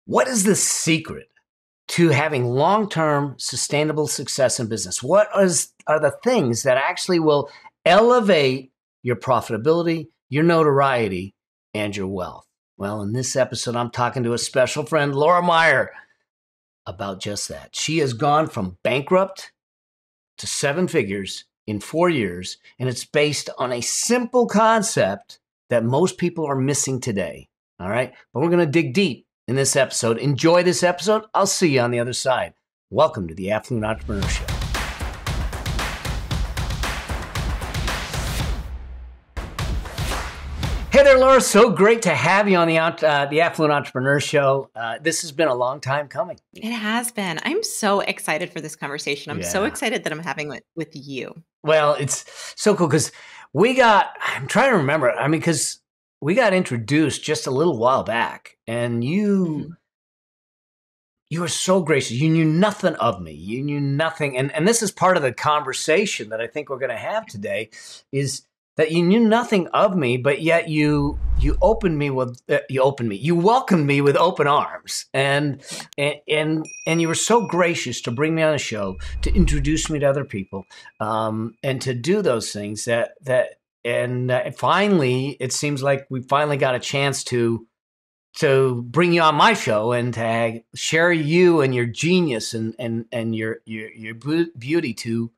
What is the secret to having long-term sustainable success in business? What are the things that actually will elevate your profitability, your notoriety, and your wealth? Well, in this episode, I'm talking to a special friend, Laura Meyer, about just that. She has gone from bankrupt to 7 figures in 4 years, and it's based on a simple concept that most people are missing today. All right, but we're going to dig deep in this episode. Enjoy this episode. I'll see you on the other side. Welcome to the Affluent Entrepreneurs Show. Hey there, Laura. So great to have you on the Affluent Entrepreneurs Show. This has been a long time coming. It has been. I'm so excited for this conversation. I'm so excited that I'm having it with you. Well, it's so cool because I'm trying to remember. Because we got introduced just a little while back, and you were so gracious. You knew nothing of me. You knew nothing. And this is part of the conversation that I think we're going to have today is that you knew nothing of me, but yet you welcomed me with open arms, and you were so gracious to bring me on the show, to introduce me to other people, and to do those things finally, it seems like we finally got a chance to bring you on my show and to share you and your genius and your beauty to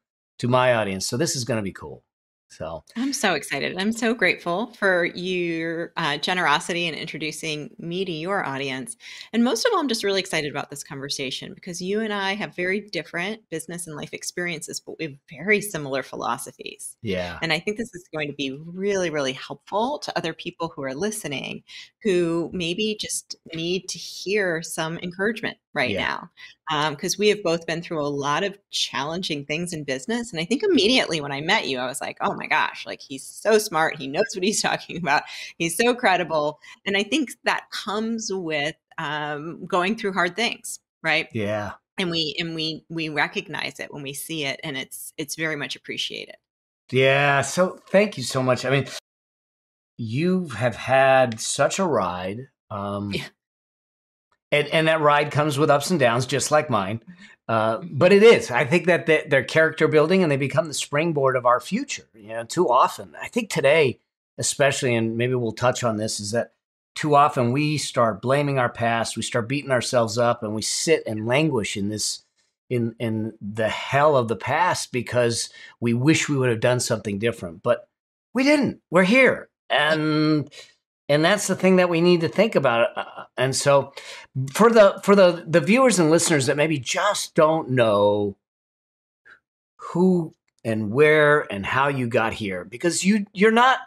my audience. So this is going to be cool. So I'm so excited. I'm so grateful for your generosity in introducing me to your audience. And most of all, I'm just really excited about this conversation because you and I have very different business and life experiences, but we have very similar philosophies. Yeah. And I think this is going to be really, really helpful to other people who are listening, who maybe just need to hear some encouragement right now. Because we have both been through a lot of challenging things in business. And I think immediately when I met you, I was like, oh my gosh, like he's so smart. He knows what he's talking about. He's so credible. And I think that comes with going through hard things, right? Yeah. And we recognize it when we see it, and it's very much appreciated. Yeah. So thank you so much. I mean, you have had such a ride. And that ride comes with ups and downs, just like mine. But it is. I think that they're character building, and they become the springboard of our future. Too often, I think today, especially, and maybe we'll touch on this, is that too often we start blaming our past, we start beating ourselves up, and we sit and languish in the hell of the past because we wish we would have done something different, but we didn't. We're here, and that's the thing that we need to think about. And so for the viewers and listeners that maybe just don't know who and where and how you got here, because you're not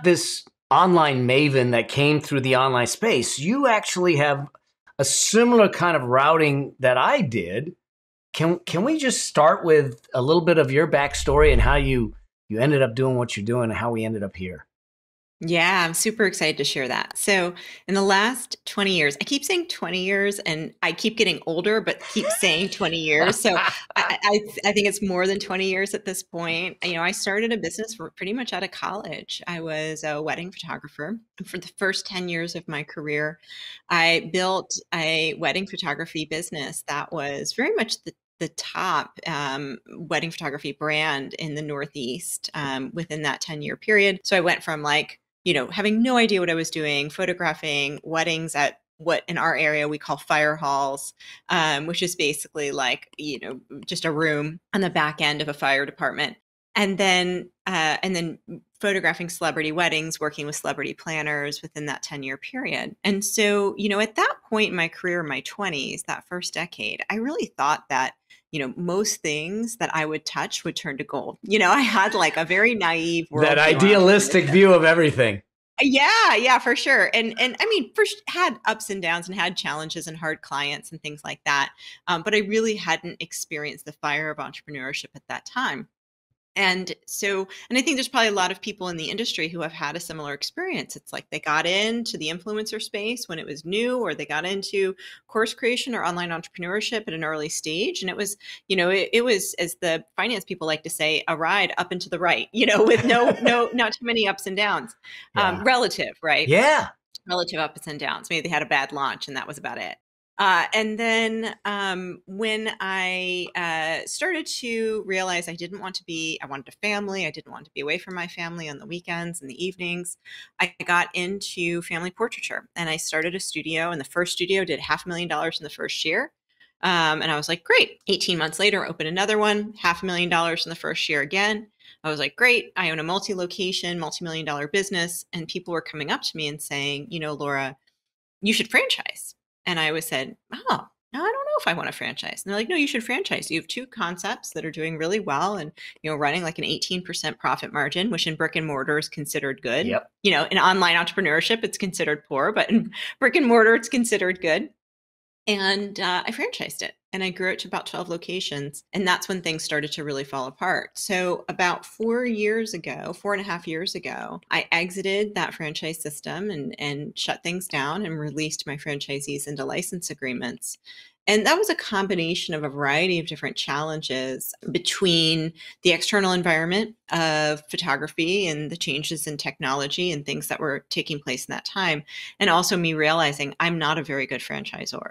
this online maven that came through the online space. You actually have a similar kind of routing that I did. Can we just start with a little bit of your backstory and how you ended up doing what you're doing and how we ended up here? Yeah, I'm super excited to share that. So in the last 20 years, I keep saying 20 years and I keep getting older, but keep saying 20 years. So I think it's more than 20 years at this point. I started a business pretty much out of college. I was a wedding photographer. For the first 10 years of my career, I built a wedding photography business that was very much the top wedding photography brand in the Northeast within that 10-year period. So I went from having no idea what I was doing, photographing weddings at what in our area we call fire halls, which is basically just a room on the back end of a fire department. And then photographing celebrity weddings, working with celebrity planners within that 10-year period. And so, at that point in my career, in my 20s, that first decade, I really thought that, most things that I would touch would turn to gold. I had a very naive world. That idealistic view of everything. Yeah, for sure. And I mean, first had ups and downs and had challenges and hard clients and things like that. But I really hadn't experienced the fire of entrepreneurship at that time. And I think there's probably a lot of people in the industry who have had a similar experience. It's like they got into the influencer space when it was new, or they got into course creation or online entrepreneurship at an early stage. And it was, it was, as the finance people like to say, a ride up and to the right, with not too many ups and downs, relative, right? Yeah. relative ups and downs. Maybe they had a bad launch and that was about it. And then when I started to realize I wanted a family. I didn't want to be away from my family on the weekends and the evenings. I got into family portraiture and I started a studio. And the first studio did $500,000 in the first year. And I was like, great. 18 months later, open another one, $500,000 in the first year again. I was like, great. I own a multi-location, multi-million-dollar business. And people were coming up to me and saying, Laura, you should franchise. And I always said, oh, no, I don't know if I want to franchise. And they're like, no, you should franchise. You have two concepts that are doing really well and, running like an 18% profit margin, which in brick and mortar is considered good. Yep. In online entrepreneurship, it's considered poor, but in brick and mortar, it's considered good. And I franchised it and I grew it to about 12 locations. And that's when things started to really fall apart. So about 4.5 years ago, I exited that franchise system and shut things down and released my franchisees into license agreements. And that was a combination of a variety of different challenges between the external environment of photography and the changes in technology and things that were taking place in that time. And also me realizing I'm not a very good franchisor.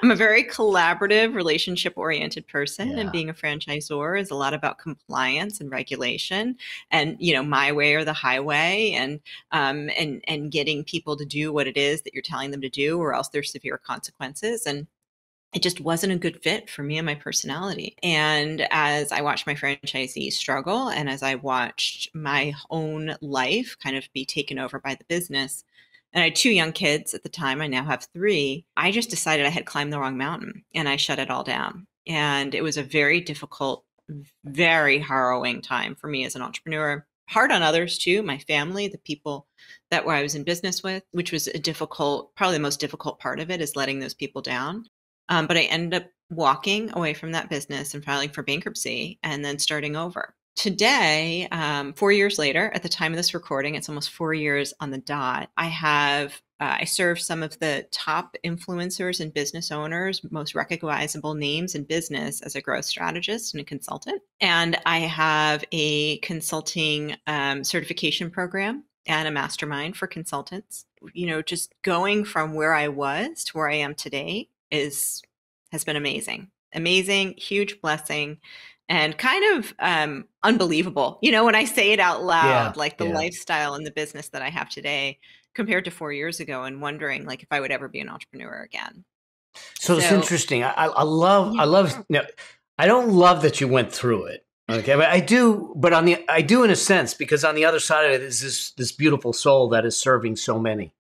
I'm a very collaborative, relationship-oriented person. And being a franchisor is a lot about compliance and regulation and, my way or the highway and getting people to do what it is that you're telling them to do, or else there's severe consequences. And it just wasn't a good fit for me and my personality. And as I watched my franchisees struggle and as I watched my own life kind of be taken over by the business, and I had 2 young kids at the time, I now have 3, I just decided I had climbed the wrong mountain and I shut it all down. And it was a very difficult, very harrowing time for me as an entrepreneur. Hard on others too, my family, the people that I was in business with, which was probably the most difficult part of it is letting those people down. But I ended up walking away from that business and filing for bankruptcy and then starting over. Today, 4 years later, at the time of this recording, it's almost 4 years on the dot. I serve some of the top influencers and business owners, most recognizable names in business as a growth strategist and a consultant. And I have a consulting certification program and a mastermind for consultants. Just going from where I was to where I am today has been amazing, huge blessing, and kind of unbelievable. When I say it out loud, like the lifestyle and the business that I have today compared to 4 years ago, and wondering like if I would ever be an entrepreneur again. So it's interesting. I love. I don't love that you went through it. Okay, but I do. But I do in a sense, because on the other side of it is this beautiful soul that is serving so many.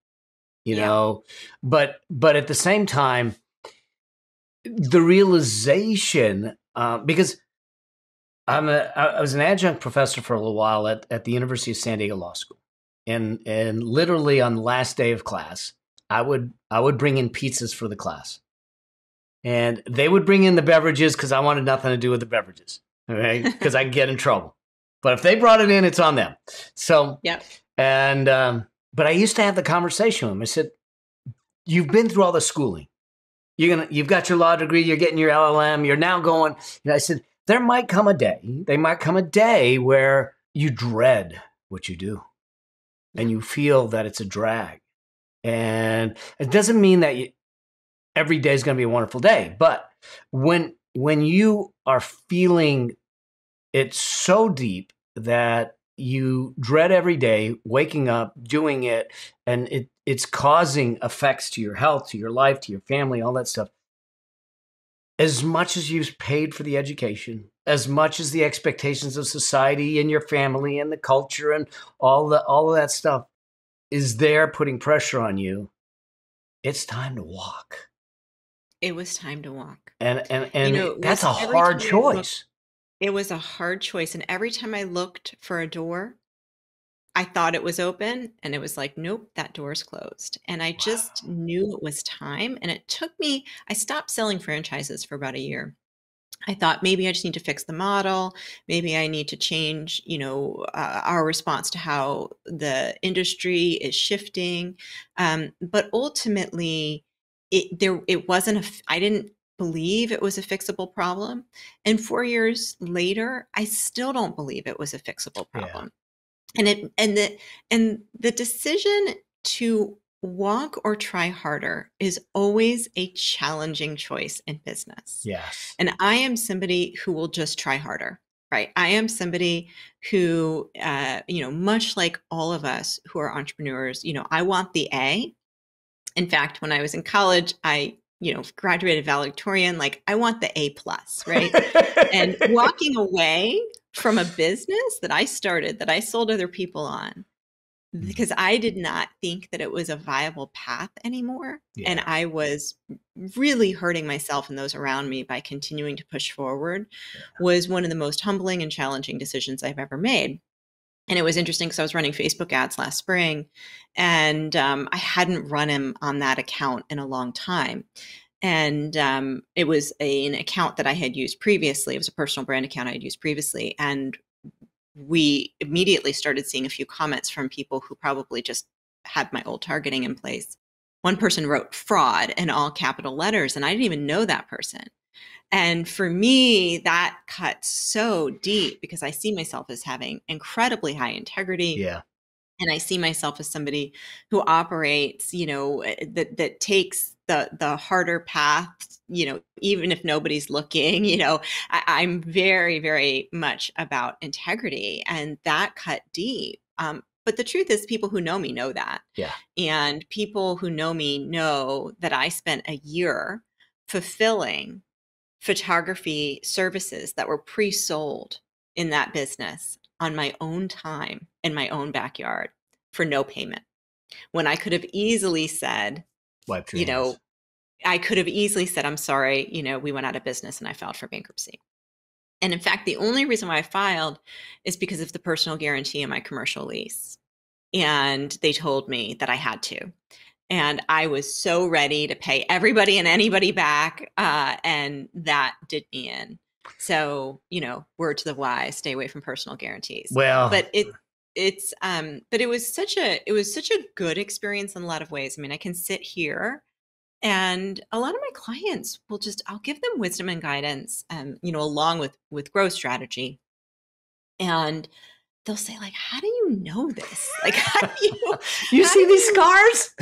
But at the same time, the realization, because I was an adjunct professor for a little while at the University of San Diego Law School, and literally on the last day of class, I would bring in pizzas for the class, and they would bring in the beverages because I wanted nothing to do with the beverages, okay? Because I get in trouble. But if they brought it in, it's on them. So and but I used to have the conversation with them. I said, "You've been through all the schooling. You've got your law degree. You're getting your LLM. You're now going." I said, there might come a day where you dread what you do and you feel that it's a drag. And it doesn't mean that every day is going to be a wonderful day. But when you are feeling it so deep that you dread every day, waking up, doing it, and it's causing effects to your health, to your life, to your family, all that stuff. As much as you've paid for the education, as much as the expectations of society and your family and the culture and all of that stuff is there putting pressure on you, it's time to walk. It was time to walk. And that's a hard choice. It was a hard choice. And every time I looked for a door, I thought it was open and it was like, nope, that door's closed. And I just knew it was time. And it took me, I stopped selling franchises for about a year. I thought maybe I just need to fix the model. Maybe I need to change, our response to how the industry is shifting. But ultimately, I didn't believe it was a fixable problem. And 4 years later, I still don't believe it was a fixable problem. And the decision to walk or try harder is always a challenging choice in business. Yes. And I am somebody who will just try harder, right? I am somebody who, much like all of us who are entrepreneurs, I want the A. In fact, when I was in college, I, graduated valedictorian, like I want the A plus, right? And walking away from a business that I started, that I sold other people on, because I did not think that it was a viable path anymore. Yeah. And I was really hurting myself and those around me by continuing to push forward, was one of the most humbling and challenging decisions I've ever made. And it was interesting because I was running Facebook ads last spring, and I hadn't run them on that account in a long time. And it was an account that I had used previously. It was a personal brand account I had used previously. And we immediately started seeing a few comments from people who probably just had my old targeting in place. One person wrote fraud in all capital letters, and I didn't even know that person. And for me, that cut so deep because I see myself as having incredibly high integrity. Yeah. And I see myself as somebody who operates, that takes the harder path, even if nobody's looking, I'm very, very much about integrity, and that cut deep. But the truth is, people who know me know that. Yeah. And people who know me know that I spent a year fulfilling photography services that were pre-sold in that business on my own time in my own backyard for no payment. When I could have easily said, I could have easily said, I'm sorry, we went out of business and I filed for bankruptcy. And in fact, the only reason why I filed is because of the personal guarantee in my commercial lease. And they told me that I had to. And I was so ready to pay everybody and anybody back. And that did me in. So, word to the wise, stay away from personal guarantees. Well, but it was such a good experience in a lot of ways. I mean, I can sit here and a lot of my clients I'll give them wisdom and guidance, along with growth strategy. And they'll say, like, how do you know this? Like, how do you see these scars?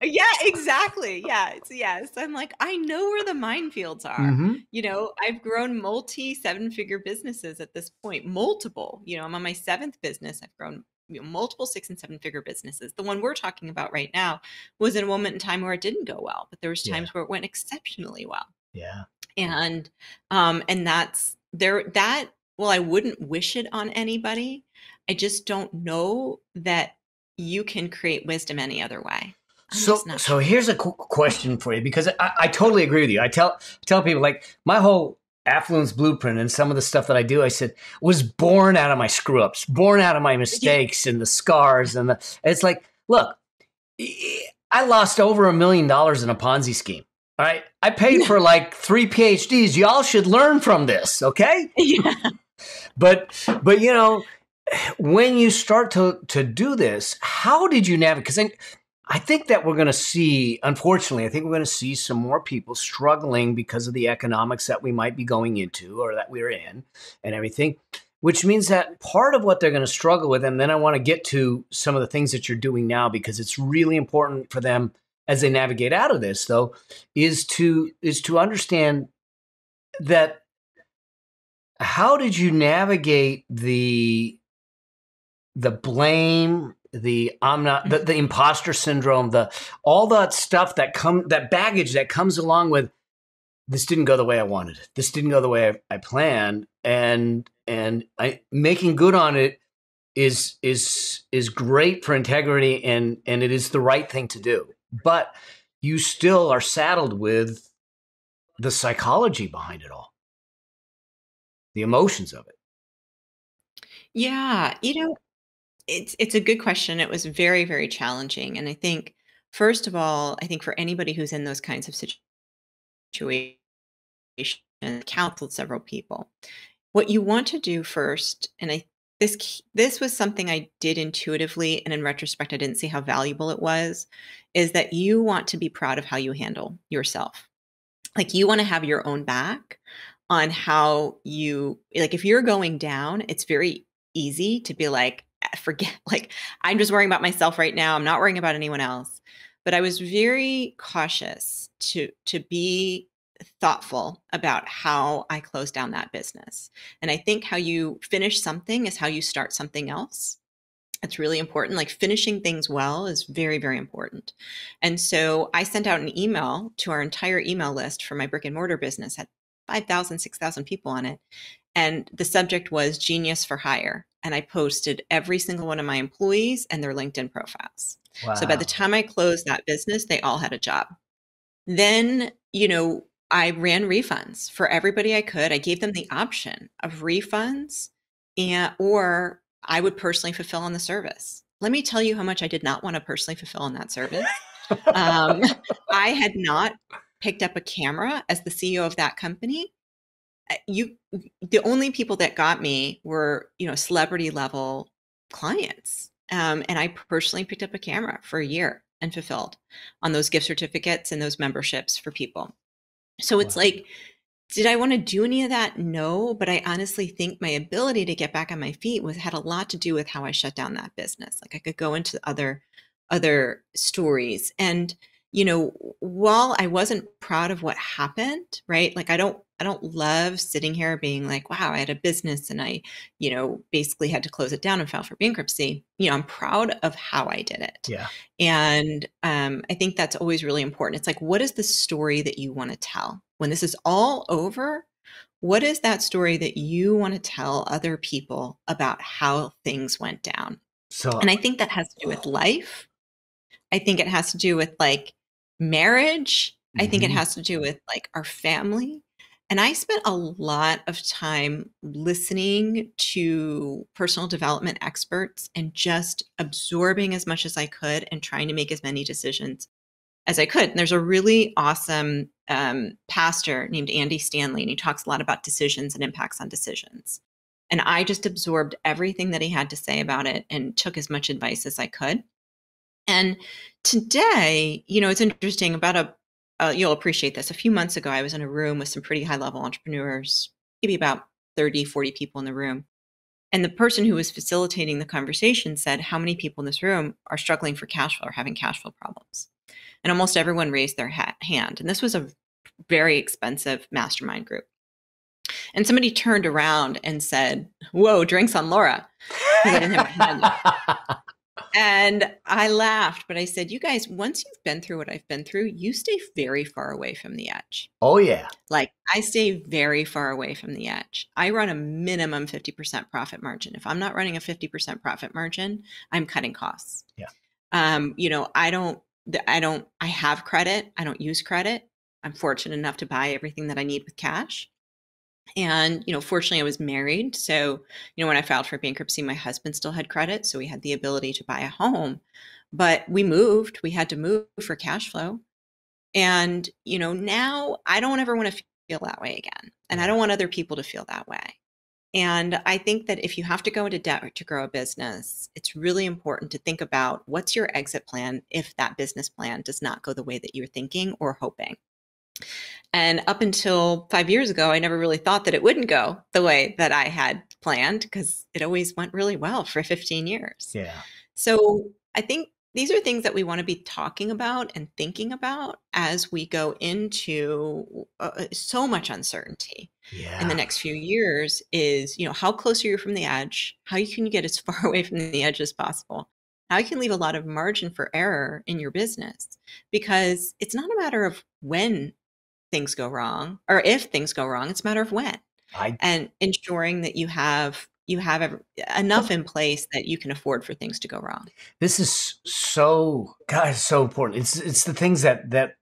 Yeah, exactly. Yeah. Yes. I'm like, I know where the minefields are. Mm-hmm. I've grown multi 7-figure businesses at this point, multiple, I'm on my 7th business. I've grown multiple 6 and 7-figure businesses. The one we're talking about right now was in a moment in time where it didn't go well, but there was times where it went exceptionally well. Yeah. And that's there, well, I wouldn't wish it on anybody. I just don't know that you can create wisdom any other way. So here's a question for you, because I totally agree with you. I tell people, like, my whole affluence blueprint and some of the stuff that I do, I said, was born out of my screw ups, born out of my mistakes and the scars. And it's like, look, I lost over $1 million in a Ponzi scheme. All right. I paid for like 3 PhDs. Y'all should learn from this. Okay. Yeah. But when you start to do this, how did you navigate? Because I think that we're going to see, unfortunately, I think we're going to see some more people struggling because of the economics that we might be going into or that we're in and everything, which means that part of what they're going to struggle with, and then I want to get to some of the things that you're doing now, because it's really important for them as they navigate out of this, though, is to understand that how did you navigate the blame, the imposter syndrome, all that stuff that baggage that comes along with, this didn't go the way I wanted. This didn't go the way I planned. And making good on it is great for integrity, and it is the right thing to do. But you still are saddled with the psychology behind it all, the emotions of it. Yeah. It's a good question. It was very, very challenging. And I think, first of all, for anybody who's in those kinds of situations, counseled several people, what you want to do first, and this was something I did intuitively, and in retrospect, I didn't see how valuable it was, is that you want to be proud of how you handle yourself. Like, you want to have your own back on how you, like, if you're going down, it's very easy to be like, forget, like, I'm just worrying about myself right now. I'm not worrying about anyone else. But I was very cautious to be thoughtful about how I closed down that business. And I think how you finish something is how you start something else. It's really important. Like, finishing things well is very, very important. And so I sent out an email to our entire email list for my brick and mortar business, had 5,000, 6,000 people on it. And the subject was genius for hire. And I posted every single one of my employees and their LinkedIn profiles. So by the Wow. time I closed that business, they all had a job. Then, I ran refunds for everybody I could. I gave them the option of refunds, or I would personally fulfill on the service. Let me tell you how much I did not want to personally fulfill on that service. Um, I had not picked up a camera as the CEO of that company. The only people that got me were, celebrity level clients. And I personally picked up a camera for a year and fulfilled on those gift certificates and those memberships for people. So it's Wow. like, did I want to do any of that? No, but I honestly think my ability to get back on my feet had a lot to do with how I shut down that business. Like, I could go into other stories. And, while I wasn't proud of what happened, right? Like, I don't love sitting here being like, wow, I had a business and I, basically had to close it down and file for bankruptcy. I'm proud of how I did it. Yeah. And I think that's always really important. It's like, what is the story that you want to tell when this is all over? What is that story that you want to tell other people about how things went down? So, And I think that has to do with life. I think it has to do with, like, marriage. I think it mhm. has to do with, like, our family. And I spent a lot of time listening to personal development experts and just absorbing as much as I could and trying to make as many decisions as I could. And there's a really awesome pastor named Andy Stanley, and he talks a lot about decisions and impacts on decisions. And I just absorbed everything that he had to say about it and took as much advice as I could. And today, it's interesting you'll appreciate this. A few months ago, I was in a room with some pretty high level entrepreneurs, maybe about 30, 40 people in the room. And the person who was facilitating the conversation said, how many people in this room are struggling for cash flow or having cash flow problems? And almost everyone raised their hand. And this was a very expensive mastermind group. And somebody turned around and said, whoa, drinks on Laura. Because I didn't have my hand up. And I laughed, but I said, you guys, once you've been through what I've been through, you stay very far away from the edge. Oh, yeah. Like, I stay very far away from the edge. I run a minimum 50% profit margin. If I'm not running a 50% profit margin, I'm cutting costs. Yeah. I have credit. I don't use credit. I'm fortunate enough to buy everything that I need with cash. And, fortunately I was married. So, when I filed for bankruptcy, my husband still had credit. So we had the ability to buy a home, but we had to move for cash flow. And, now I don't ever want to feel that way again. And I don't want other people to feel that way. And I think that if you have to go into debt to grow a business, it's really important to think about what's your exit plan if that business plan does not go the way that you're thinking or hoping. And up until 5 years ago, I never really thought that it wouldn't go the way that I had planned, because it always went really well for 15 years. Yeah. So I think these are things that we want to be talking about and thinking about as we go into so much uncertainty in the next few years. Is, how close are you from the edge? How can you get as far away from the edge as possible? How you can leave a lot of margin for error in your business, because it's not a matter of when things go wrong or if things go wrong, it's a matter of when. And ensuring that you have enough in place that you can afford for things to go wrong. This is so important. It's the things that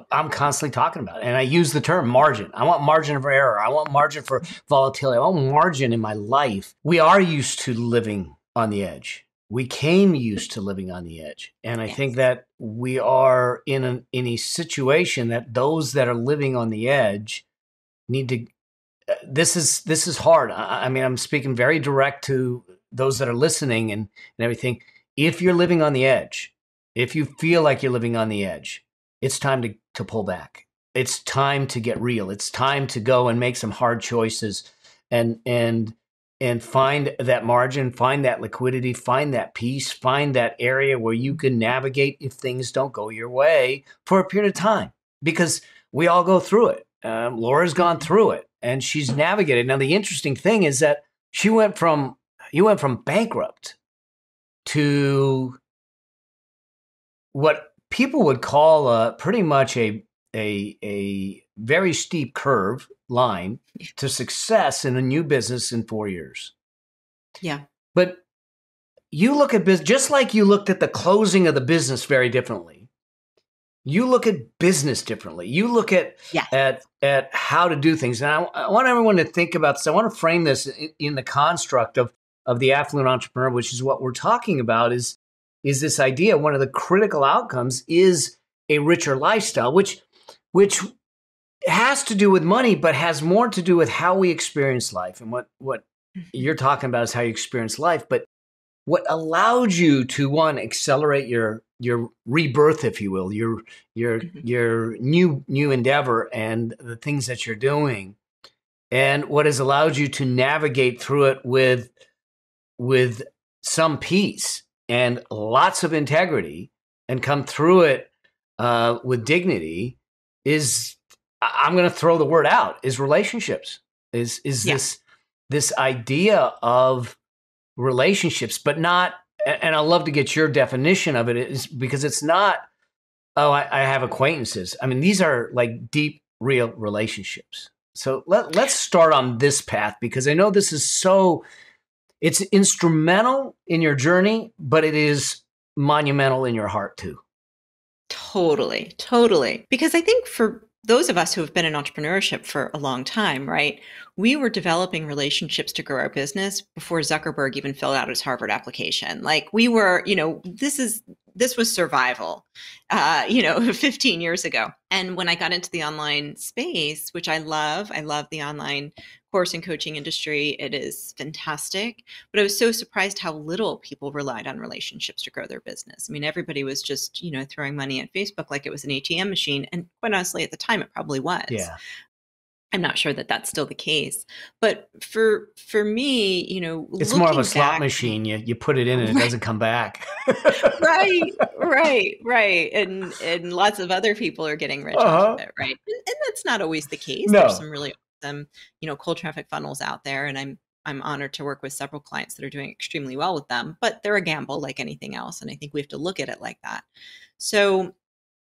I'm constantly talking about. And I use the term margin. I want margin for error. I want margin for volatility. I want margin in my life. We are used to living on the edge. We came used to living on the edge. And I think that we are in a situation that those that are living on the edge need to, this is hard. I mean, I'm speaking very direct to those that are listening and everything. If you're living on the edge, if you feel like you're living on the edge, it's time to pull back. It's time to get real. It's time to go and make some hard choices and and find that margin, find that liquidity, find that peace, find that area where you can navigate if things don't go your way for a period of time, because we all go through it. Laura's gone through it and she's navigated. Now, the interesting thing is that you went from bankrupt to what people would call pretty much a very steep curve line to success in a new business in 4 years. Yeah. But you look at business, just like you looked at the closing of the business very differently. You look at business differently. You look at how to do things. And I want everyone to think about this. I want to frame this in the construct of the affluent entrepreneur, which is what we're talking about, is this idea. One of the critical outcomes is a richer lifestyle, which has to do with money, but has more to do with how we experience life. And what you're talking about is how you experience life. But what allowed you to, one, accelerate your rebirth, if you will, your new endeavor and the things that you're doing, and what has allowed you to navigate through it with some peace and lots of integrity and come through it with dignity is, I'm going to throw the word out, is relationships. Is this idea of relationships, but not, and I'd love to get your definition of it, is because it's not, oh, I have acquaintances. I mean, these are like deep, real relationships. So let's start on this path, because I know this is it's instrumental in your journey, but it is monumental in your heart too. Totally. Because I think for those of us who have been in entrepreneurship for a long time, right, we were developing relationships to grow our business before Zuckerberg even filled out his Harvard application. Like, we were, this was survival, 15 years ago. And when I got into the online space, which I love the online course and coaching industry. It is fantastic. But I was so surprised how little people relied on relationships to grow their business. I mean, everybody was just, throwing money at Facebook like it was an ATM machine. And quite honestly, at the time, it probably was. Yeah. I'm not sure that that's still the case. But for me, it's more of a slot machine. You put it in and it doesn't come back. Right. And lots of other people are getting rich off of it, right? And that's not always the case. No. There's some really awesome, cold traffic funnels out there. And I'm honored to work with several clients that are doing extremely well with them, but they're a gamble like anything else. And I think we have to look at it like that. So,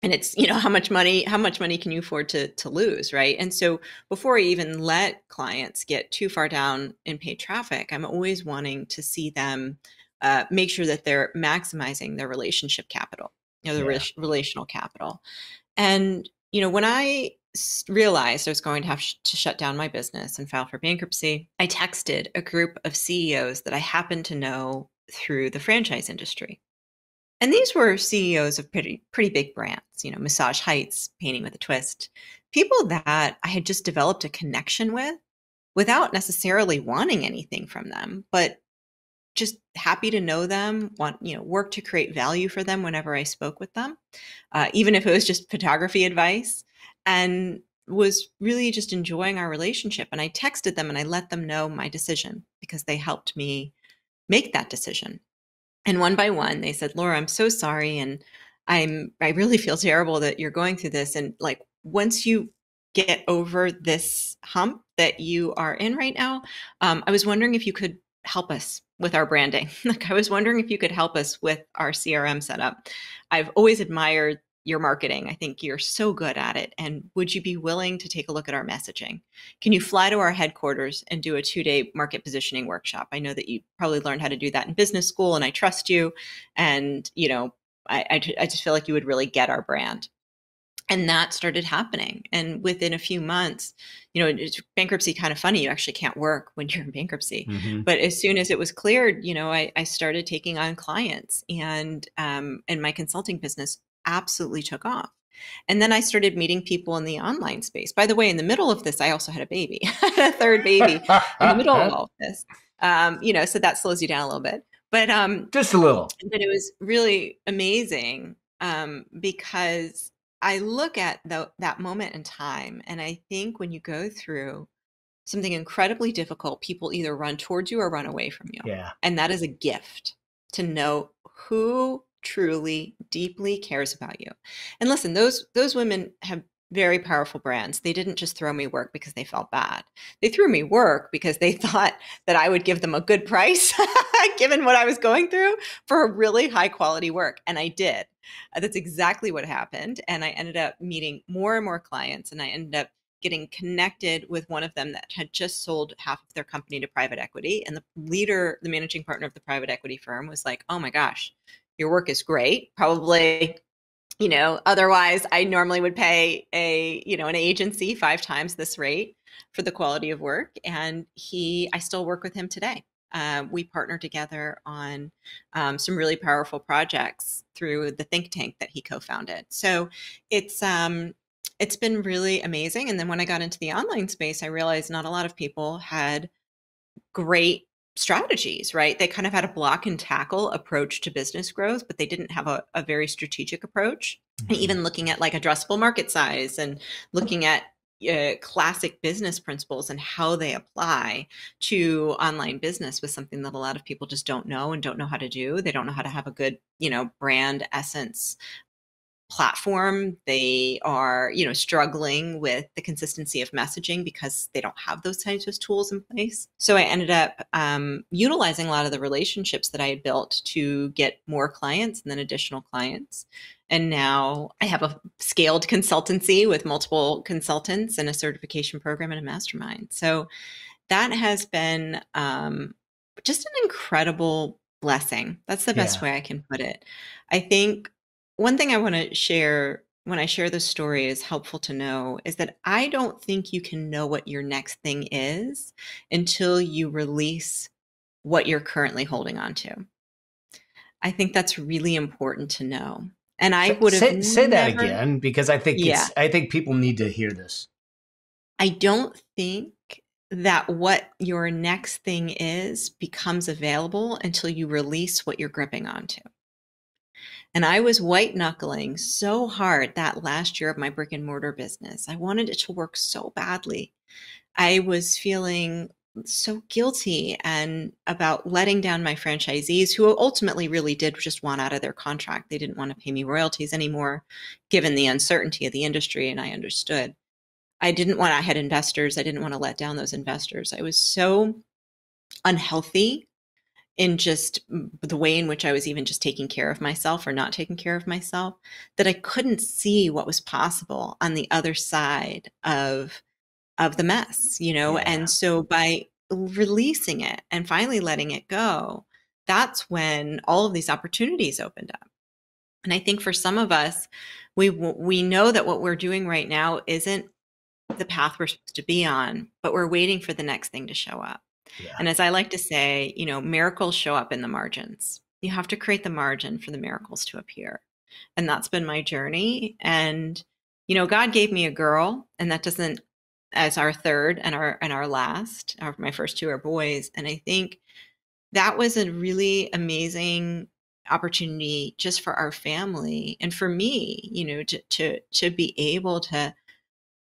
and it's, how much money can you afford to lose, right? And so before I even let clients get too far down in paid traffic, I'm always wanting to see them make sure that they're maximizing their relationship capital, relational capital. And, when I realized I was going to have to shut down my business and file for bankruptcy, I texted a group of CEOs that I happened to know through the franchise industry. And these were CEOs of pretty big brands, Massage Heights, Painting with a Twist, people that I had just developed a connection with without necessarily wanting anything from them, but just happy to know them, work to create value for them whenever I spoke with them, even if it was just photography advice, and was really just enjoying our relationship. And I texted them and I let them know my decision because they helped me make that decision. And one by one, they said, Laura, I'm so sorry. And I really feel terrible that you're going through this. And like, once you get over this hump that you are in right now, I was wondering if you could help us with our branding. Like, I was wondering if you could help us with our CRM setup. I've always admired your marketing. I think you're so good at it. And would you be willing to take a look at our messaging? Can you fly to our headquarters and do a 2-day market positioning workshop? I know that you probably learned how to do that in business school, and I trust you. And, I just feel like you would really get our brand. And that started happening. And within a few months, it's bankruptcy, kind of funny. You actually can't work when you're in bankruptcy. Mm-hmm. But as soon as it was cleared, I started taking on clients, and my consulting business absolutely took off. And then I started meeting people in the online space. By the way, in the middle of this, I also had a baby, a third baby in the middle of all of this. So that slows you down a little bit, but just a little. But it was really amazing because I look at that moment in time, and I think when you go through something incredibly difficult, people either run towards you or run away from you. Yeah. And that is a gift to know who truly, deeply cares about you. And listen, those women have very powerful brands. They didn't just throw me work because they felt bad. They threw me work because they thought that I would give them a good price, given what I was going through, for a really high quality work. And I did. That's exactly what happened. And I ended up meeting more and more clients, and I ended up getting connected with one of them that had just sold half of their company to private equity. And the leader, the managing partner of the private equity firm, was like, oh my gosh, your work is great. Probably, otherwise I normally would pay an agency 5 times this rate for the quality of work. And I still work with him today. We partner together on some really powerful projects through the think tank that he co-founded. So it's been really amazing. And then when I got into the online space, I realized not a lot of people had great strategies, right? They kind of had a block and tackle approach to business growth, but they didn't have a very strategic approach. And even looking at like addressable market size and looking at classic business principles and how they apply to online business was something that a lot of people just don't know and don't know how to do. They don't know how to have a good, brand essence platform. They are, struggling with the consistency of messaging because they don't have those types of tools in place. So I ended up utilizing a lot of the relationships that I had built to get more clients and then additional clients. And now I have a scaled consultancy with multiple consultants and a certification program and a mastermind. So that has been just an incredible blessing. That's the best way I can put it. I think one thing I want to share when I share this story is helpful to know is that I don't think you can know what your next thing is until you release what you're currently holding on to. I think that's really important to know. And I would have say that again, because I think I think people need to hear this. I don't think that what your next thing is becomes available until you release what you're gripping onto. And I was white knuckling so hard that last year of my brick and mortar business. I wanted it to work so badly. I was feeling so guilty and about letting down my franchisees, who ultimately really did just want out of their contract. They didn't want to pay me royalties anymore, given the uncertainty of the industry. And I understood. I had investors. I didn't want to let down those investors. I was so unhealthy in just the way in which I was even just taking care of myself or not taking care of myself, that I couldn't see what was possible on the other side of the mess, And so by releasing it and finally letting it go, that's when all of these opportunities opened up. And I think for some of us, we know that what we're doing right now isn't the path we're supposed to be on, but we're waiting for the next thing to show up. Yeah. And as I like to say, miracles show up in the margins. You have to create the margin for the miracles to appear. And that's been my journey. And, God gave me a girl, and that doesn't, as our third and our last, my first 2 are boys. And I think that was a really amazing opportunity just for our family and for me, to be able to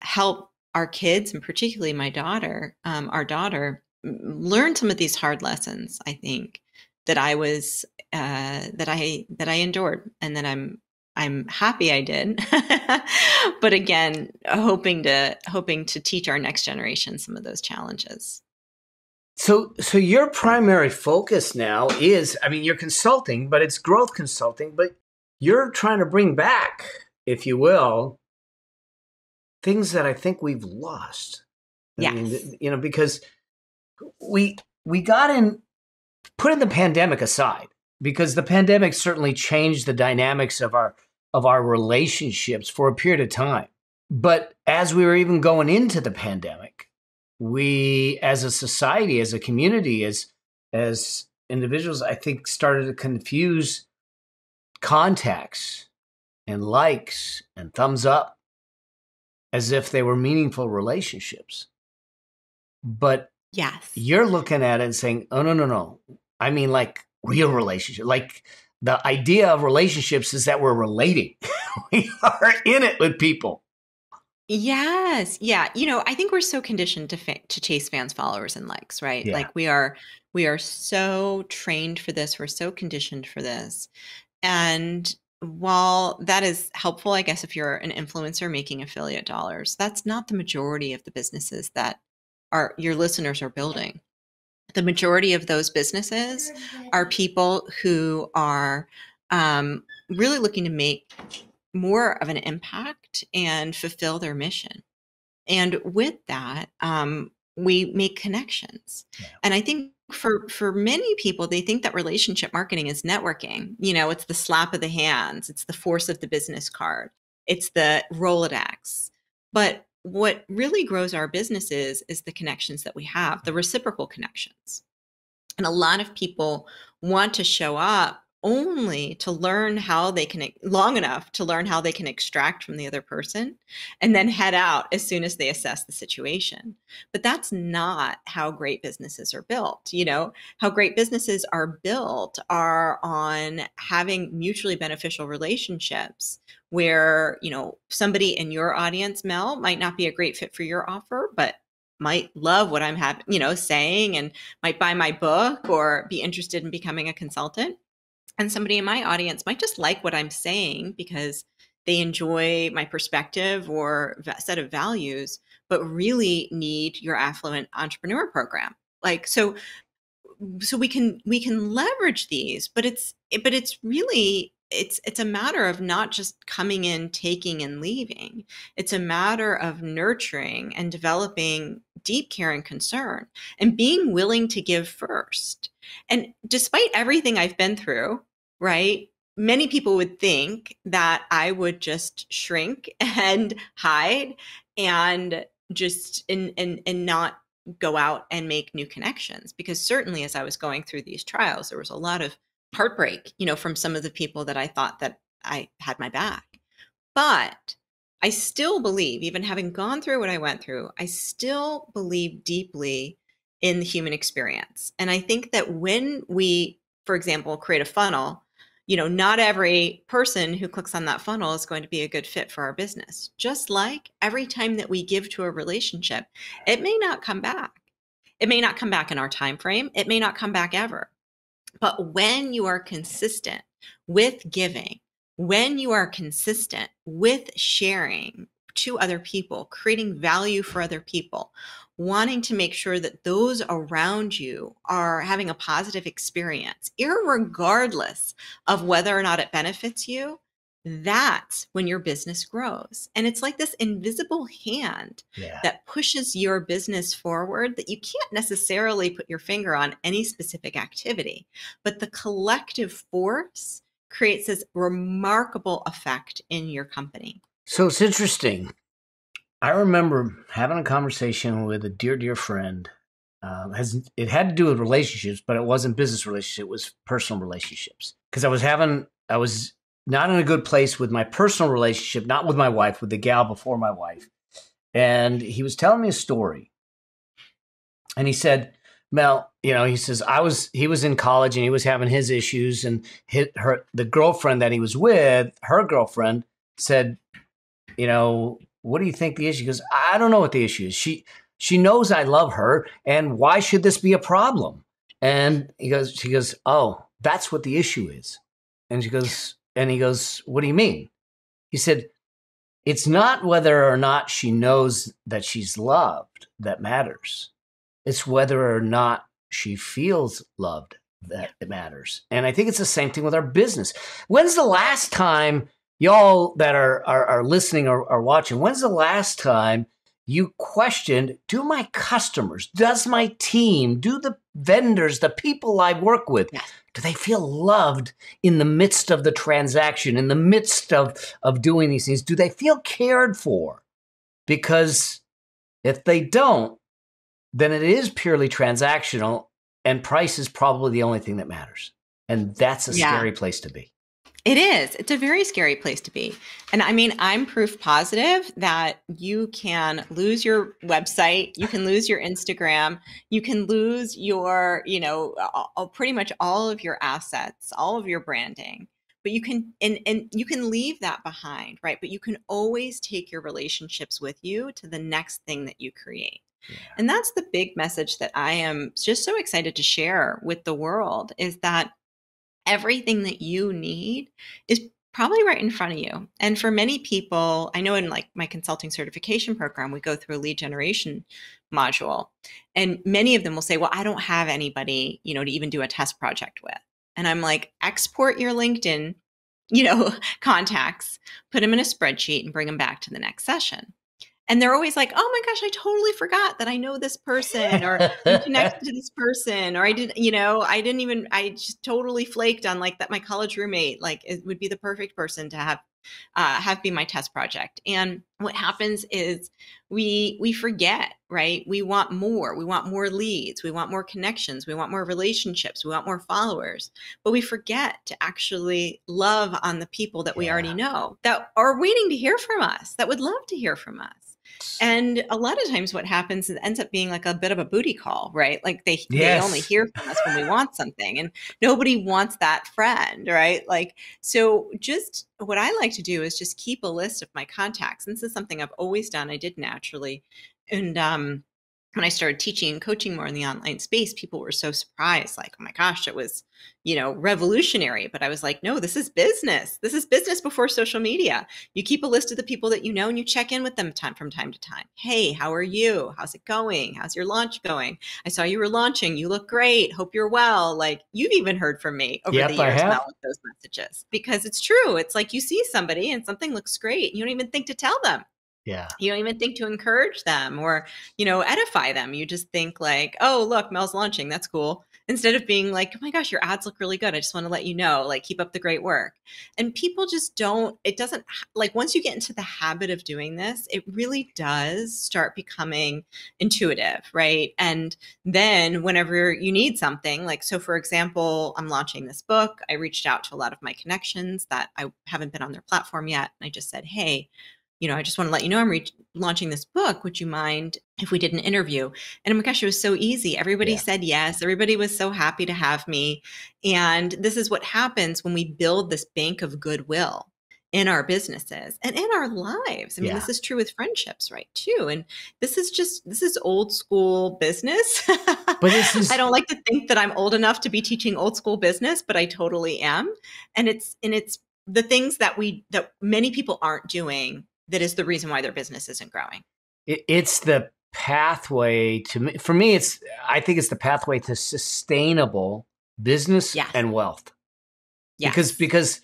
help our kids, and particularly my daughter, our daughter, learn some of these hard lessons. I think that I was that I endured, and that I'm happy I did. But again, hoping to teach our next generation some of those challenges. So your primary focus now is, you're consulting, but it's growth consulting, but you're trying to bring back, if you will, things that I think we've lost. Yes. Because we put the pandemic aside, because the pandemic certainly changed the dynamics of our relationships for a period of time. But as we were even going into the pandemic, we, as a society, as a community, as individuals, I think started to confuse contacts and likes and thumbs up as if they were meaningful relationships. But yes, you're looking at it and saying, oh, no. I mean, like real relationship. Like the idea of relationships is that we're relating. We are in it with people. Yes. Yeah. I think we're so conditioned to chase fans, followers, and likes, right? Yeah. Like we are so trained for this. We're so conditioned for this. And while that is helpful, I guess if you're an influencer making affiliate dollars, that's not the majority of the businesses that are your listeners are building. The majority of those businesses are people who are really looking to make more of an impact and fulfill their mission. And with that, we make connections. Yeah. And I think for many people, they think that relationship marketing is networking. It's the slap of the hands, it's the force of the business card, it's the Rolodex. But what really grows our businesses is the connections that we have, the reciprocal connections. And a lot of people want to show up only to learn how they can, long enough to learn how they can extract from the other person and then head out as soon as they assess the situation. But that's not how great businesses are built. How great businesses are built are on having mutually beneficial relationships where, somebody in your audience, Mel, might not be a great fit for your offer, but might love what I'm having, saying, and might buy my book or be interested in becoming a consultant. And somebody in my audience might just like what I'm saying because they enjoy my perspective or set of values, but really need your Affluent Entrepreneur program. So we can leverage these, but it's really it's a matter of not just coming in, taking and leaving. It's a matter of nurturing and developing deep care and concern and being willing to give first. And despite everything I've been through, right? Many people would think that I would just shrink and hide and just and not go out and make new connections, because certainly as I was going through these trials, there was a lot of heartbreak, from some of the people that I thought that I had my back. But I still believe, even having gone through what I went through, I still believe deeply in the human experience. And I think that when we, for example, create a funnel, not every person who clicks on that funnel is going to be a good fit for our business. Just like every time that we give to a relationship, it may not come back. It may not come back in our time frame. It may not come back ever. But when you are consistent with giving, when you are consistent with sharing to other people, creating value for other people, wanting to make sure that those around you are having a positive experience, irregardless of whether or not it benefits you, that's when your business grows. And it's like this invisible hand that pushes your business forward that you can't necessarily put your finger on any specific activity, but the collective force creates this remarkable effect in your company. So it's interesting. I remember having a conversation with a dear, dear friend. It had to do with relationships, but it wasn't business relationships. It was personal relationships. Because I was not in a good place with my personal relationship, not with my wife, with the gal before my wife. And he was telling me a story. And he said, Mel, he says, he was in college and he was having his issues, and the girlfriend that he was with, her girlfriend said, what do you think the issue? He goes, I don't know what the issue is. She knows I love her, and why should this be a problem? And she goes, oh, that's what the issue is. And he goes, what do you mean? He said, it's not whether or not she knows that she's loved that matters. It's whether or not she feels loved that it matters. And I think it's the same thing with our business. When's the last time, y'all that are listening or watching, when's the last time you questioned, do my customers, does my team, do the vendors, the people I work with, do they feel loved in the midst of the transaction, in the midst of doing these things? Do they feel cared for? Because if they don't, then it is purely transactional, and price is probably the only thing that matters. And that's a scary place to be. It is. It's a very scary place to be. And I mean, I'm proof positive that you can lose your website, you can lose your Instagram, you can lose your, pretty much all of your assets, all of your branding, but you can, and you can leave that behind, right? But you can always take your relationships with you to the next thing that you create. Yeah. And that's the big message that I am just so excited to share with the world, is that everything that you need is probably right in front of you. And for many people, I know in like my consulting certification program, we go through a lead generation module, and many of them will say, well, I don't have anybody, to even do a test project with. And I'm like, export your LinkedIn, contacts, put them in a spreadsheet and bring them back to the next session. And they're always like, oh my gosh, I totally forgot that I know this person, or I'm connected to this person, or I just totally flaked on like that. My college roommate, like, it would be the perfect person to have be my test project. And what happens is we forget, right? We want more. We want more leads. We want more connections. We want more relationships. We want more followers. But we forget to actually love on the people that we already know, that are waiting to hear from us, that would love to hear from us. And a lot of times what happens is it ends up being like a bit of a booty call, right? Like they only hear from us when we want something, and nobody wants that friend, right? Like, so just what I like to do is just keep a list of my contacts. And this is something I've always done. I did naturally. And when I started teaching and coaching more in the online space, people were so surprised, like, oh my gosh, it was, revolutionary. But I was like, no, this is business. This is business before social media. You keep a list of the people that you know, and you check in with them from time to time. Hey, how are you? How's it going? How's your launch going? I saw you were launching. You look great. Hope you're well. Like, you've even heard from me over the years now with those messages, because it's true. It's like you see somebody and something looks great, and you don't even think to tell them. Yeah. You don't even think to encourage them or, edify them. You just think like, oh, look, Mel's launching. That's cool. Instead of being like, oh my gosh, your ads look really good. I just want to let you know, like, keep up the great work. And people just don't, it doesn't, like, once you get into the habit of doing this, it really does start becoming intuitive, right? And then whenever you need something, like, so for example, I'm launching this book. I reached out to a lot of my connections that I haven't been on their platform yet. And I just said, hey, I just want to let you know I'm launching this book. Would you mind if we did an interview? And oh my gosh, it was so easy. Everybody said yes. Everybody was so happy to have me. And this is what happens when we build this bank of goodwill in our businesses and in our lives. I mean, this is true with friendships, right, too. And this is old school business. But I don't like to think that I'm old enough to be teaching old school business, but I totally am. And it's the things that many people aren't doing that is the reason why their business isn't growing. It's the pathway for me, I think it's the pathway to sustainable business and wealth. Yes. Because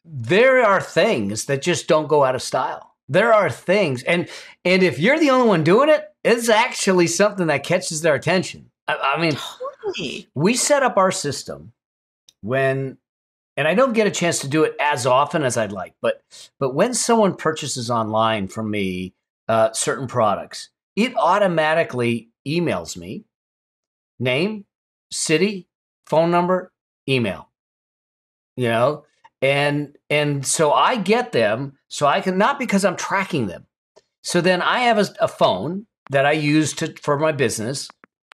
there are things that just don't go out of style. There are things. And if you're the only one doing it, it's actually something that catches their attention. I mean, totally. We set up our system and I don't get a chance to do it as often as I'd like, but when someone purchases online from me certain products, it automatically emails me name, city, phone number, email. And so I get them, so I can, not because I'm tracking them. So then I have a phone that I use for my business.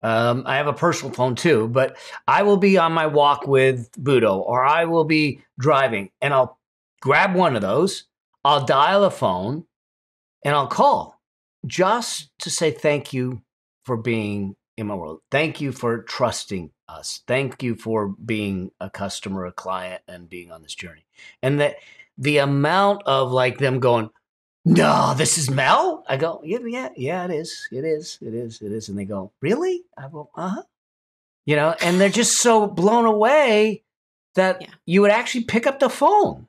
I have a personal phone too, but I will be on my walk with Budo, or I will be driving, and I'll grab one of those. I'll dial a phone and I'll call just to say thank you for being in my world. Thank you for trusting us. Thank you for being a customer, a client, and being on this journey. And that the amount of like them going, no, this is Mel? I go, yeah, it is. It is. And they go, really? I go, uh-huh. And they're just so blown away that you would actually pick up the phone.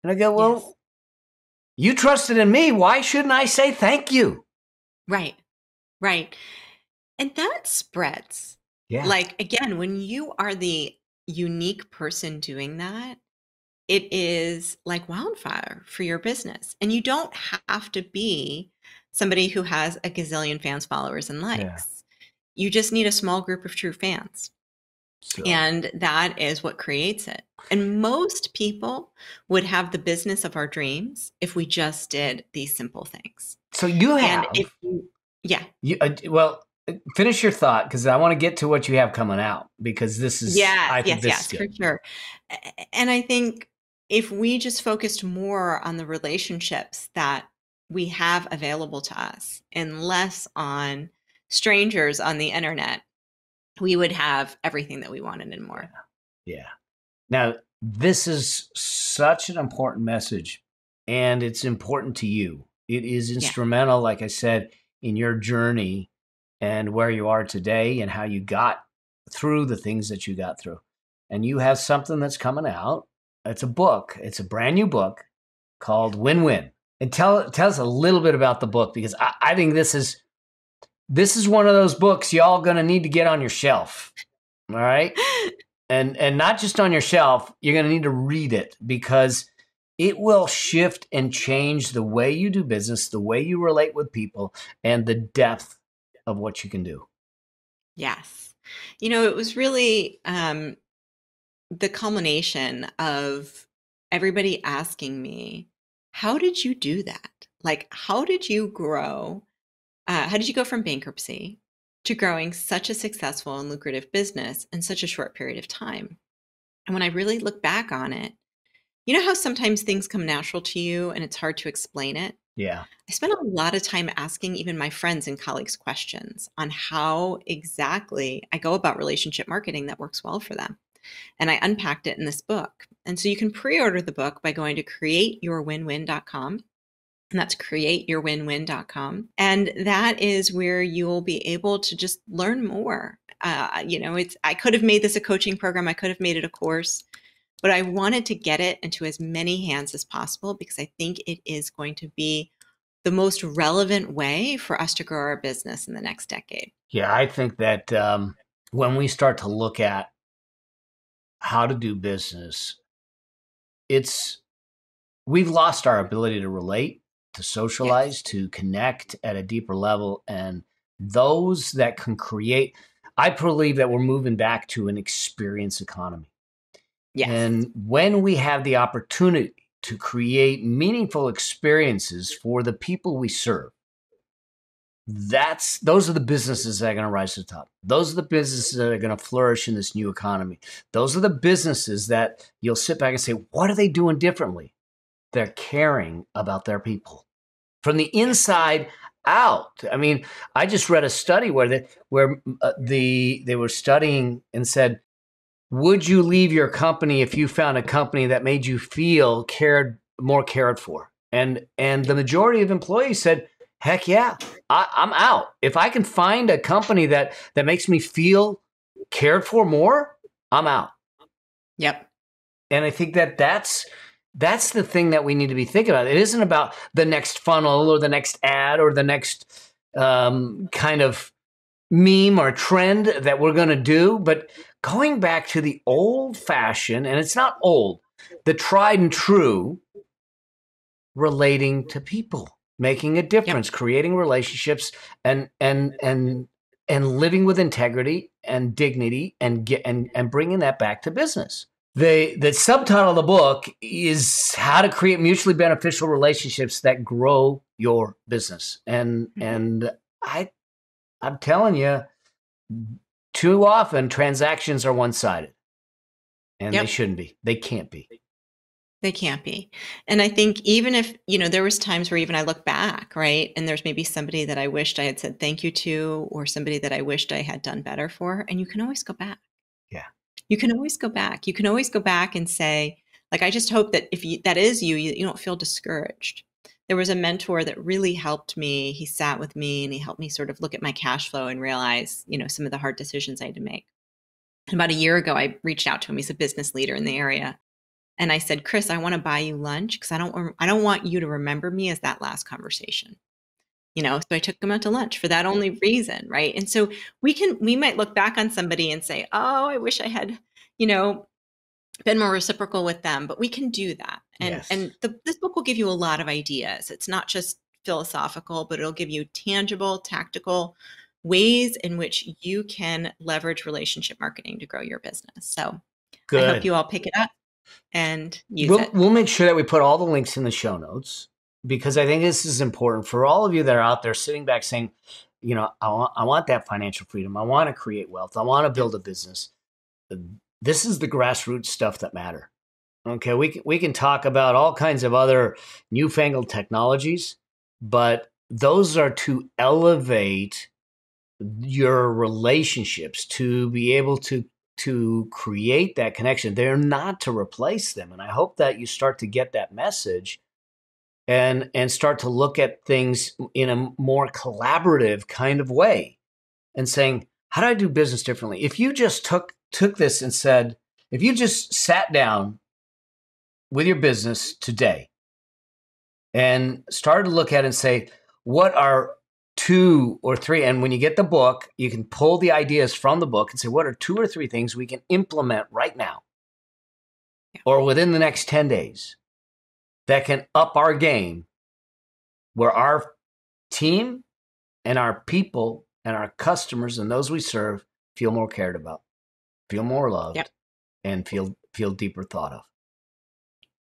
And I go, well, you trusted in me. Why shouldn't I say thank you? Right. And that spreads. Yeah. Like, again, when you are the unique person doing that, it is like wildfire for your business. And you don't have to be somebody who has a gazillion fans, followers, and likes. Yeah. You just need a small group of true fans. So. And that is what creates it. And most people would have the business of our dreams if we just did these simple things. So you have... And if you, well, finish your thought, because I want to get to what you have coming out, because this is, Yes, I think yes, this is yes, for good. sure. And I think if we just focused more on the relationships that we have available to us and less on strangers on the internet, we would have everything that we wanted and more. Yeah. Now, this is such an important message, and it's important to you. It is Yeah. instrumental, like I said, in your journey and where you are today and how you got through the things that you got through. And you have something that's coming out. It's a book. It's a brand new book called Win Win. And tell us a little bit about the book, because I think this is one of those books y'all gonna need to get on your shelf. All right. And not just on your shelf, you're going to need to read it, because it will shift and change the way you do business, the way you relate with people, and the depth of what you can do. Yes. It was really the culmination of everybody asking me, how did you do that? Like, how did you grow? How did you go from bankruptcy to growing such a successful and lucrative business in such a short period of time? And when I really look back on it, you know how sometimes things come natural to you and it's hard to explain it? Yeah. I spent a lot of time asking even my friends and colleagues questions on how exactly I go about relationship marketing that works well for them. And I unpacked it in this book. And so you can pre-order the book by going to createyourwinwin.com. And that's createyourwinwin.com. And that is where you'll be able to just learn more. I could have made this a coaching program. I could have made it a course, but I wanted to get it into as many hands as possible, because I think it is going to be the most relevant way for us to grow our business in the next decade. Yeah. I think that when we start to look at how to do business, we've lost our ability to relate, to socialize, Yes. to connect at a deeper level. And those that can create, I believe that we're moving back to an experience economy. Yes. And when we have the opportunity to create meaningful experiences for the people we serve, those are the businesses that are going to rise to the top. Those are the businesses that are going to flourish in this new economy. Those are the businesses that you'll sit back and say, what are they doing differently? They're caring about their people from the inside out. I mean, I just read a study where they were studying and said, would you leave your company if you found a company that made you feel more cared for? And the majority of employees said, heck yeah, I'm out. If I can find a company that makes me feel cared for more, I'm out. Yep. And I think that's the thing that we need to be thinking about. It isn't about the next funnel or the next ad or the next kind of meme or trend that we're going to do, but going back to the old fashioned, and it's not old, the tried and true, relating to people, making a difference, creating relationships, and living with integrity and dignity, and bringing that back to business. The subtitle of the book is How to Create Mutually Beneficial Relationships That Grow Your Business. And I'm telling you, too often transactions are one-sided, and they shouldn't be. They can't be. They can't be. And I think even if, there was times where even I look back, right? And there's maybe somebody that I wished I had said thank you to, or somebody that I wished I had done better for, and you can always go back. Yeah. You can always go back. You can always go back and say, like, I just hope that if that is you don't feel discouraged. There was a mentor that really helped me. He sat with me and he helped me sort of look at my cash flow and realize, some of the hard decisions I had to make. And about a year ago, I reached out to him. He's a business leader in the area. And I said, Chris, I want to buy you lunch because I don't want you to remember me as that last conversation. So I took him out to lunch for that only reason, right? And so we might look back on somebody and say, oh, I wish I had, been more reciprocal with them, but we can do that. And Yes. this book will give you a lot of ideas. It's not just philosophical, but it'll give you tangible, tactical ways in which you can leverage relationship marketing to grow your business. So I hope you all pick it up and use it. We'll make sure that we put all the links in the show notes, because I think this is important for all of you that are out there sitting back saying, I want that financial freedom. I want to create wealth. I want to build a business. This is the grassroots stuff that matter. Okay, we can talk about all kinds of other newfangled technologies, but those are to elevate your relationships, to be able to create that connection. They're not to replace them. And I hope that you start to get that message and start to look at things in a more collaborative kind of way and saying, how do I do business differently? If you just took this and said, if you just sat down with your business today and started to look at it and say, what are 2 or 3, and when you get the book, you can pull the ideas from the book and say, what are 2 or 3 things we can implement right now or within the next 10 days that can up our game, where our team and our people and our customers and those we serve feel more cared about, feel more loved, and feel deeper thought of.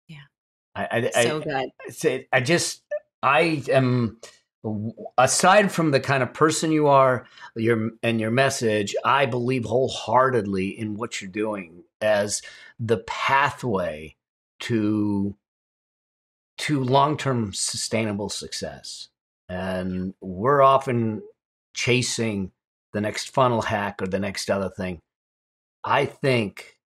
Yeah. So good. I am, aside from the kind of person you are, your message, I believe wholeheartedly in what you're doing as the pathway to long-term sustainable success. And we're often chasing the next funnel hack or the next other thing. I think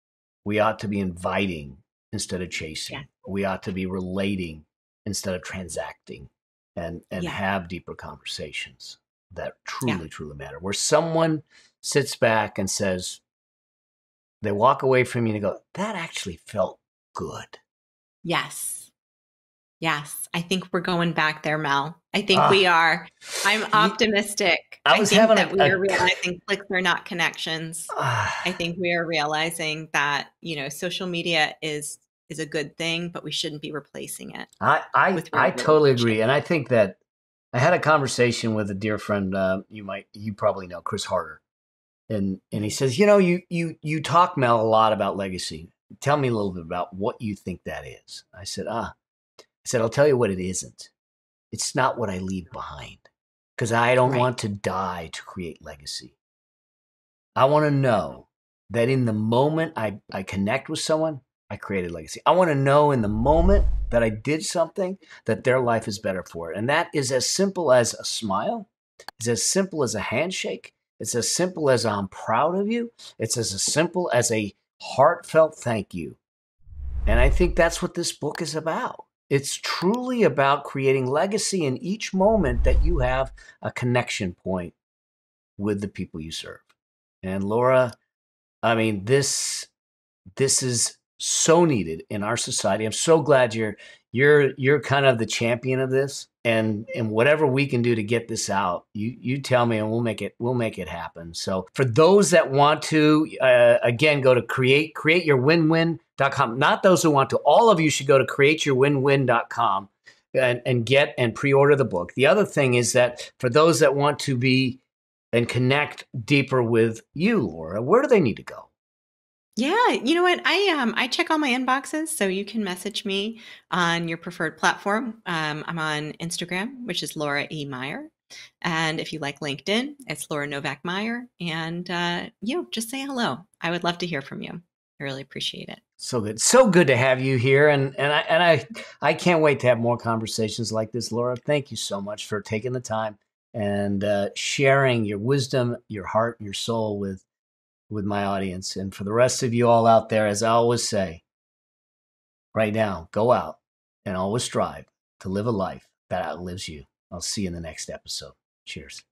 we ought to be inviting instead of chasing. Yeah. We ought to be relating instead of transacting, and have deeper conversations that truly matter, where someone sits back and says, they walk away from you and go, that actually felt good. Yes, I think we're going back there, Mel. I think we are. I'm optimistic. I think that we are realizing clicks are not connections. I think we are realizing that, social media is a good thing, but we shouldn't be replacing it. I totally agree. And I think that I had a conversation with a dear friend, you probably know, Chris Harder. And he says, you talk, Mel, a lot about legacy. Tell me a little bit about what you think that is. I said, I'll tell you what it isn't. It's not what I leave behind, because I don't want to die to create legacy. I want to know that in the moment I connect with someone, I created legacy. I want to know in the moment that I did something that their life is better for it. And that is as simple as a smile. It's as simple as a handshake. It's as simple as I'm proud of you. It's as simple as a heartfelt thank you. And I think that's what this book is about. It's truly about creating legacy in each moment that you have a connection point with the people you serve. And Laura, I mean, this is so needed in our society. I'm so glad you're kind of the champion of this, and whatever we can do to get this out, you tell me, and we'll make it happen. So for those that want to, again, go to createyourwinwin.com. Not those who want to, all of you should go to createyourwinwin.com and get and pre-order the book. The other thing is that for those that want to be and connect deeper with you, Laura, where do they need to go? Yeah, you know what? I check all my inboxes, so you can message me on your preferred platform. I'm on Instagram, which is Laura E. Meyer. And if you like LinkedIn, it's Laura Novak Meyer. And just say hello. I would love to hear from you. I really appreciate it. So good. So good to have you here. And I can't wait to have more conversations like this, Laura. Thank you so much for taking the time and sharing your wisdom, your heart, your soul with my audience. And for the rest of you all out there, as I always say, right now, go out and always strive to live a life that outlives you. I'll see you in the next episode. Cheers.